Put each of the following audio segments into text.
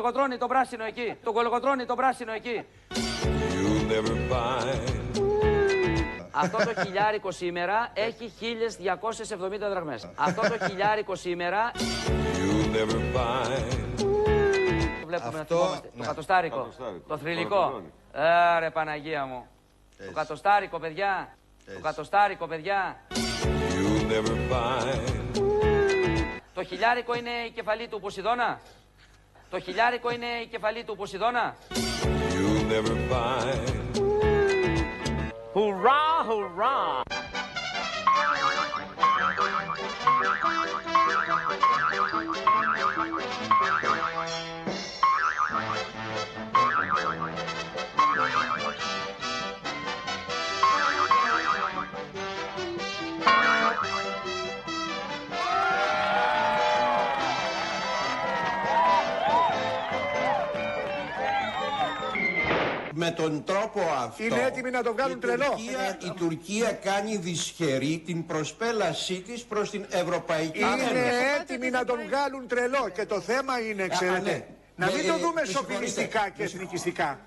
κολοκοτρώνει το πράσινο εκεί. Το κολοκοτρώνει το πράσινο εκεί. Αυτό το χιλιάρικο σήμερα έχει 1.270 δραχμές. Αυτό το χιλιάρικο σήμερα... Βλέπουμε αυτό, το κατοστάρικο, το θρυλικό. Ρε Παναγία μου. Το κατοστάρικο, παιδιά. Το κατοστάρικο, παιδιά. Το χιλιάρικο είναι η κεφαλή του Ποσειδώνα. Το χιλιάρικο είναι η κεφαλή του Ποσειδώνα. Χουρρά, χουρρά. Με τον τρόπο αυτό είναι έτοιμοι να το βγάλουν τρελό. Η Τουρκία κάνει δυσχερή την προσπέλασή της προς την Ευρωπαϊκή Ένωση. Είναι έτοιμοι να τον βγάλουν τρελό και το θέμα είναι, ξέρετε, να μην το δούμε σοφιλιστικά και εθνικιστικά.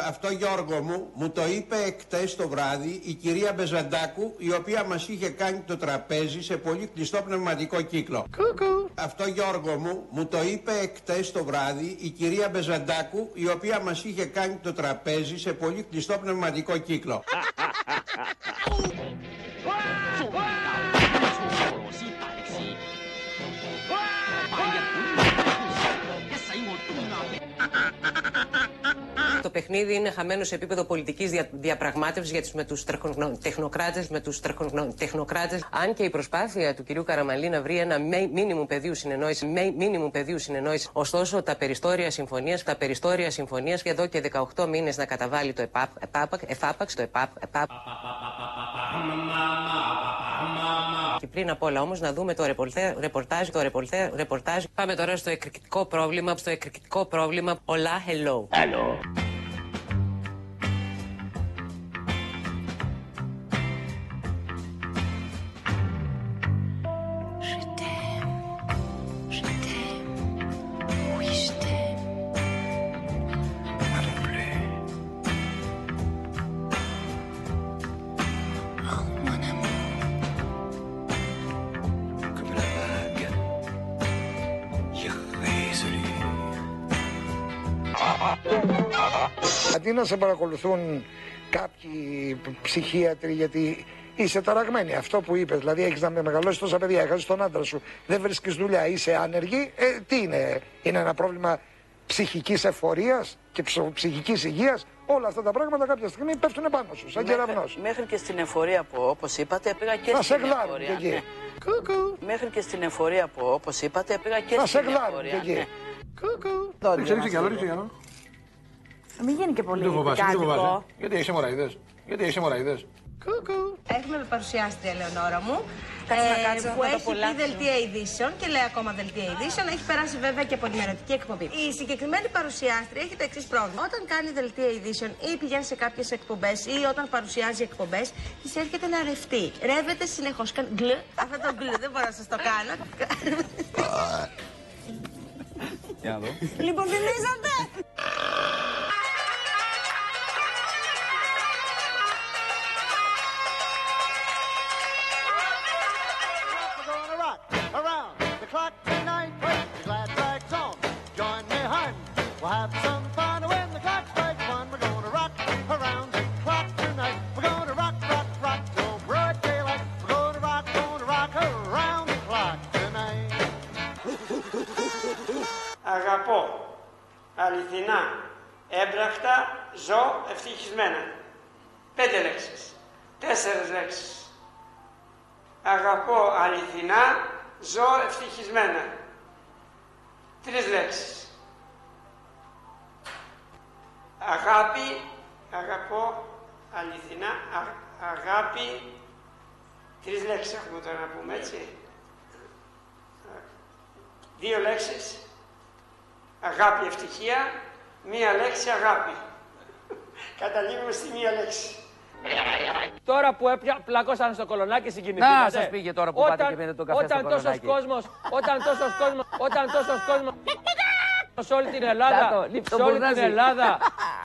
Αυτό Γιώργο μου το είπε εκτές το βράδυ η κυρία Μπεζαντάκου, η οποία μας είχε κάνει το τραπέζι σε πολύ κλειστό πνευματικό κύκλο. Αυτό Γιώργο μου το είπε εκτές το βράδυ η κυρία Μπεζαντάκου, η οποία μας είχε κάνει το τραπέζι σε πολύ κλειστό πνευματικό κύκλο. Το παιχνίδι είναι χαμένο σε επίπεδο πολιτικής διαπραγμάτευσης με τους τεχνοκράτες. Αν και η προσπάθεια του κυρίου Καραμανλή να βρει ένα μίνιμουμ πεδίου συνεννόησης, ωστόσο τα περιστόρια συμφωνίας και εδώ και 18 μήνες να καταβάλει το ΕΦΑΠΑΞ. Και πριν απ' όλα όμως να δούμε το ρεπορτάζ. Πάμε τώρα στο εκρηκτικό πρόβλημα. Ολά, hello. Αντί να σε παρακολουθούν κάποιοι ψυχίατροι γιατί είσαι ταραγμένη, αυτό που είπες, δηλαδή έχεις να μεγαλώσεις τόσα παιδιά, έχασες τον άντρα σου, δεν βρίσκεις δουλειά, είσαι άνεργη, τι είναι ένα πρόβλημα ψυχικής εφορίας και ψυχικής υγείας? Όλα αυτά τα πράγματα κάποια στιγμή πέφτουν πάνω σου, σαν κεραυνός. Μέχρι και στην εφορία που όπως είπατε πήγα και θα στην σε γλάρουν εφορία. και εκεί. Μέχρι και στην εφορία που όπως είπατε πήγα και θα στην σε γλάρουν εφορία. και εκεί. Ρίξε κι άλλο. Μην γίνει και πολύ κάτοικο. Γιατί έχεις αιμορροίδες. Έχουμε παρουσιάστρια, Ελεονόρα μου, που έχει πει δελτία ειδήσεων και λέει ακόμα δελτία ειδήσεων. Έχει περάσει βέβαια και από την ερωτική εκπομπή. Η συγκεκριμένη παρουσιάστρια έχει το εξής πρόβλημα. Όταν κάνει δελτία ειδήσεων ή πηγαίνει σε κάποιες εκπομπές ή όταν παρουσιάζει εκπομπές, της έρχεται να ρευτεί. Ρεύεται συνεχώς. Αυτό το γκλ δεν μπορώ να σας το κάνω. Για να δω. Λιποθυμίζατε! Αγαπώ, αληθινά, έμπρακτα, ζω ευτυχισμένα. 5 λέξεις, 4 λέξεις. Αγαπώ, αληθινά, ζω ευτυχισμένα. 3 λέξεις. Αγάπη, αγαπώ, αληθινά, αγάπη. 3 λέξεις έχουμε τώρα να πούμε, έτσι. 2 λέξεις. Αγάπη, ευτυχία, 1 λέξη αγάπη. Καταλήγουμε στη 1 λέξη. Τώρα που πλακώσαν στο κολονάκι συγκινηθήκατε. Να σας πήγε τώρα που πάτε και πήρετε τον καφέ στο κολονάκι. Όταν τόσος κόσμος σε όλη την Ελλάδα,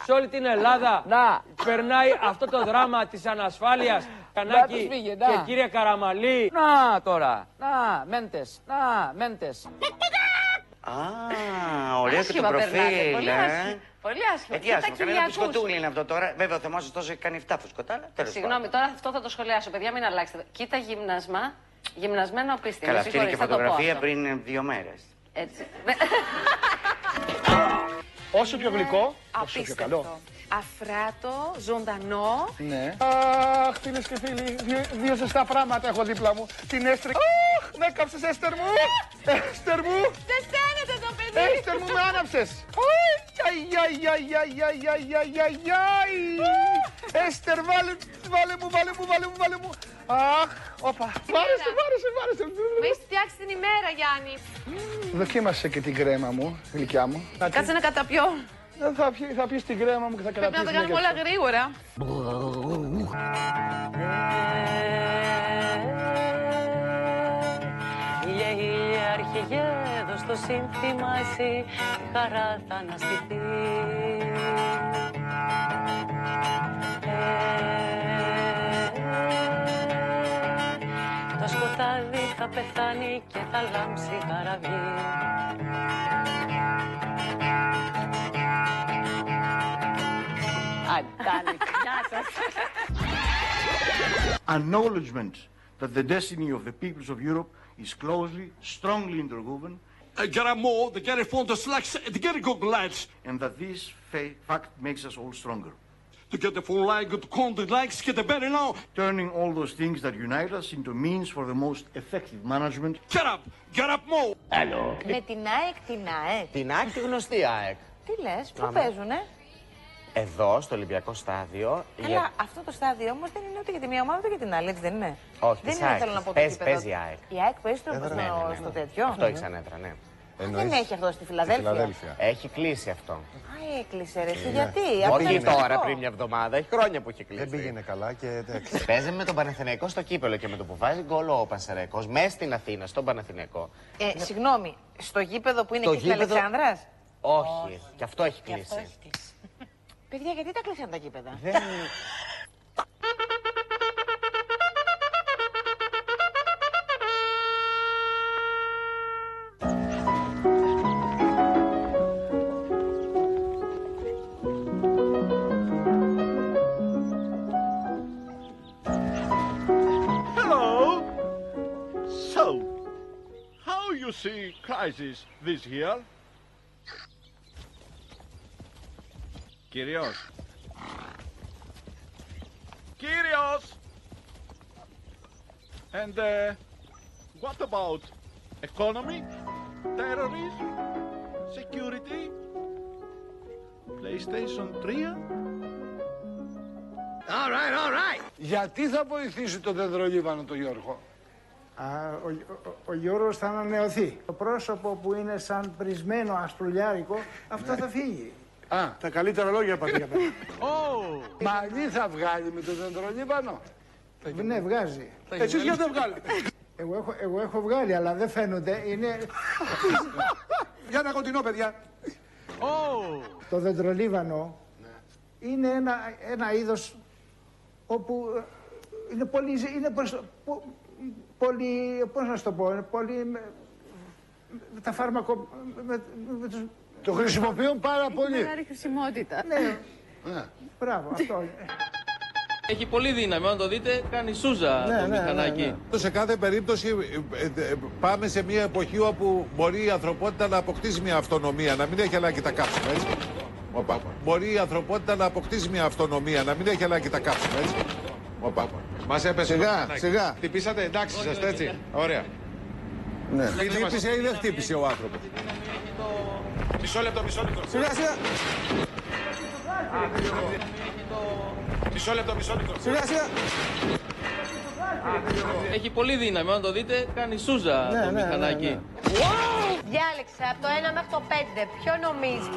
σε όλη την Ελλάδα περνάει αυτό το δράμα της ανασφάλειας. Κανάκη και κύριε Καραμαλή. Να τώρα, Μέντες. Α, ωραίο και το προφίλ, Πολύ άσχημα. Τι άσχημα, κανένα μπισκοτούλι είναι αυτό τώρα. Βέβαια, ο Θεμός ωστόσο έχει κάνει 7 φουσκωτά, αλλά τέλος πάντων. Συγγνώμη, τώρα αυτό θα το σχολιάσω, παιδιά, μην αλλάξετε. Κοίτα γυμνασμένο πίστη. Καλά, αυτή είναι και φωτογραφία πριν 2 μέρες. Έτσι. Όσο πιο γλυκό, όσο πιο καλό. Αφράτο, ζωντανό. Ναι. Αχ, φίλες και φίλοι, δύο ζεστά πράγματα έχω δίπλα μου. Την Έστρη. Αχ, με έκαψες, Έστερ μου. Έστερ μου. Ζεσταίνεται το παιδί. Έστερ μου, με άναψες. Έστер, βάλε μου. Αχ, όπα. Βάρεσε. Με έχεις φτιάξει την ημέρα, Γιάννη. Δοκίμασε και την κρέμα μου, γλυκιά μου. Κάτσε να καταπιώ. Θα πιεις την κρέμα μου και θα Πρέπει καταπιείς να τα κάνουμε όλα γρήγορα. Ηλιέ, αρχηγέ, δώσ' το σύνθημα εσύ, η χαρά θα αναστηθεί. Το σκοτάδι θα πεθάνει και θα λάμψει χαραυγή. Acknowledgement that the destiny of the peoples of Europe is closely, strongly interwoven. And that this fact makes us all stronger. Turning all those things that unite us into means for the most effective management. Get up more! Με την ΑΕΚ, Την ΑΕΚ, τη γνωστή ΑΕΚ. Τι λες, πού παίζουνε? Εδώ, στο Ολυμπιακό στάδιο. Αλλά αυτό το στάδιο όμως δεν είναι ούτε για τη μία ομάδα ούτε για την άλλη, έτσι δεν είναι? Όχι, δεν είναι, θέλω να πω, παίζει η ΑΕΚ. Η ΑΕΚ παίζει στο τέτοιο. Αυτό έχει σαν έδρα, ναι. Δεν έχει αυτό στη Φιλαδέλφια. Έχει κλείσει αυτό. Α, έκλεισε ρε, γιατί? Όχι τώρα, πριν μια εβδομάδα, έχει χρόνια που έχει κλείσει. Δεν πήγαινε καλά και Παίζει με τον Παναθηναϊκό στο κύπελο και με το που βάζει γκολ ο Πανσεραϊκός μέσα στην Αθήνα, στον Παναθηναϊκό. Συγγνώμη, στο γήπεδο που είναι εκεί στην Αλεξάνδρας? Όχι, και αυτό έχει κλείσει. Παιδιά, γιατί τα κλείσαν τα γήπεδα? Hello! So, how you see crisis this year? Kyrios. And what about economy, terrorism, security, PlayStation 3? All right. Γιατί θα βοηθήσει το δεντρολίβανο τον Γιώργο? Ο Γιώργος θα ανανεωθεί. Το πρόσωπο που είναι σαν πρισμένο ασπρουλιάρικο, αυτό θα φύγει. Τα καλύτερα λόγια πάτε για μένα. Μαλλί θα βγάλει με το δεντρολίβανο? Ναι, βγάζει. Εσείς γιατί δεν βγάλετε? Εγώ έχω βγάλει, αλλά δεν φαίνονται. Είναι... Για ένα κοντινό, παιδιά. Το δεντρολίβανο είναι ένα είδος όπου είναι πολύ... πώς να σου το πω, είναι πολύ... Τα φάρμακο... Το χρησιμοποιούν πάρα πολύ. Έχει μεγάλη χρησιμότητα. Ναι. Μπράβο, αυτό. Έχει πολύ δύναμη, αν το δείτε, κάνει σούζα το μηχανάκι. Σε κάθε περίπτωση πάμε σε μια εποχή όπου μπορεί η ανθρωπότητα να αποκτήσει μια αυτονομία, να μην έχει ανάγκη τα κάψουμε, έτσι. Μπορεί η ανθρωπότητα να αποκτήσει μια αυτονομία, να μην έχει ανάγκη τα κάψουμε, έτσι. Μας έπεσε. Σιγά. Χτυπήσατε, εντάξει, είσαστε έτσι. Ωραία. Ναι. Χτύπησε ή δεν χτύπησε ο άνθρωπος? Μισό λεπτό. Σιγά. Μισό λεπτό. Σιγά. Έχει πολύ δύναμη, αν το δείτε, κάνει σούζα το μηχανάκι. Διάλεξε από το 1 μέχρι το 5. Ποιο νομίζει?